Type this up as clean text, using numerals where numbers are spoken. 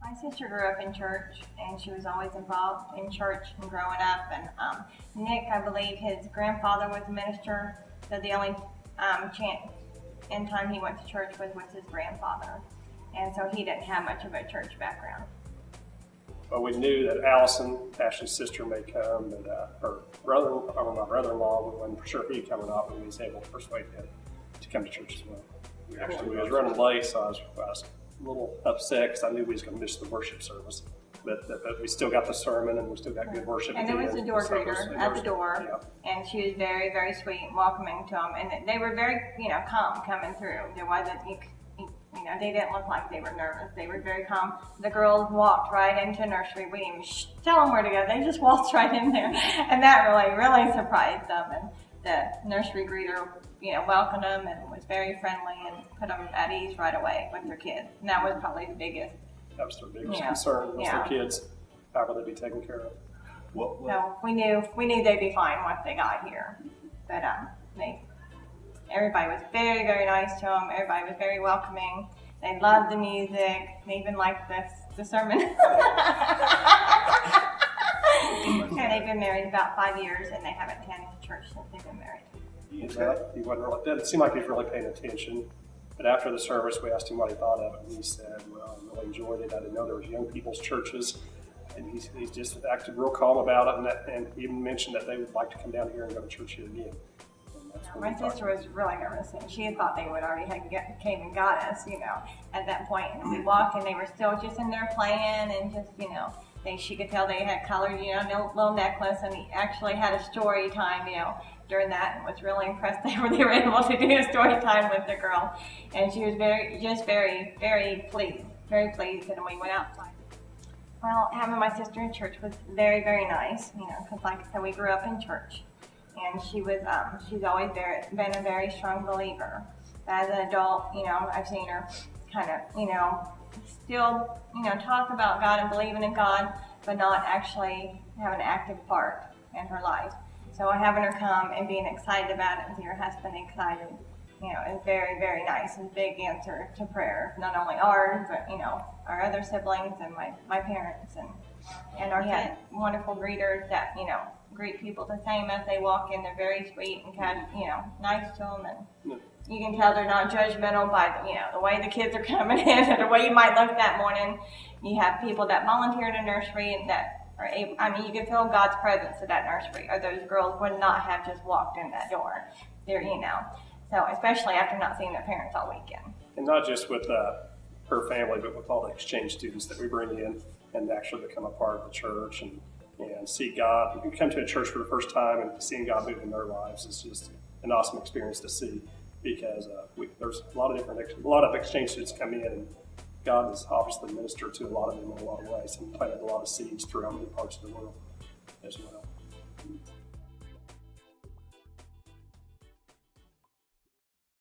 My sister grew up in church, and she was always involved in church and growing up. And Nick, I believe his grandfather was a minister, so the only time he went to church was with his grandfather. And so he didn't have much of a church background. But we knew that Allison, Ashley's sister, may come, and her brother, or my brother-in-law, we weren't sure if he'd come or not, but we was able to persuade him to come to church as well. We was running late, so I was a little upset because I knew we was going to miss the worship service. But we still got the sermon, and we still got good worship. And there was a door greeter at the door, yeah. And she was very, very sweet and welcoming to them. And they were very, calm coming through. There wasn't, they didn't look like they were nervous. They were very calm. The girls walked right into nursery. We didn't even tell them where to go. They just walked right in there, and that really, really surprised them. And the nursery greeter, welcomed them and was very friendly and put them at ease right away with their kids. And that was probably the biggest. That was their biggest concern, was their kids, how would they be taken care of. So we knew they'd be fine once they got here. But everybody was very, very nice to them. Everybody was very welcoming. They loved the music. They even liked the sermon. And they've been married about 5 years, and they haven't attended church since they've been married. He wasn't really, didn't seem like he was really paying attention. But after the service, we asked him what he thought of it, and he said, well, I really enjoyed it. I didn't know there was young people's churches. And he just acted real calm about it, and even mentioned that they would like to come down here and go to church here again. My sister was really nervous, and she had thought they would already came and got us, at that point. And we walked, and they were still just in there playing, and just, she could tell they had colored, little necklace, and he actually had a story time, during that, and was really impressed they were able to do a story time with the girl. And she was very, very pleased, and we went outside. Well, having my sister in church was very, very nice, because like I said, we grew up in church. And she's always been a very strong believer. As an adult, I've seen her kind of, still, talk about God and believing in God, but not actually have an active part in her life. So having her come and being excited about it and see her husband excited, is very, very nice and big answer to prayer. Not only ours, but, our other siblings and my parents and our wonderful greeters that, greet people the same as they walk in. They're very sweet and kind of, nice to them, and you can tell they're not judgmental by the way the kids are coming in and the way you might look that morning. You have people that volunteer in a nursery and that are able, you can feel God's presence at that nursery, or those girls would not have just walked in that door. They're, so especially after not seeing their parents all weekend. And not just with her family, but with all the exchange students that we bring in and actually become a part of the church and see God. You come to a church for the first time and seeing God move in their lives is just an awesome experience to see, because there's a lot of exchange students come in, and God has obviously ministered to a lot of them in a lot of ways and planted a lot of seeds throughout many parts of the world as well.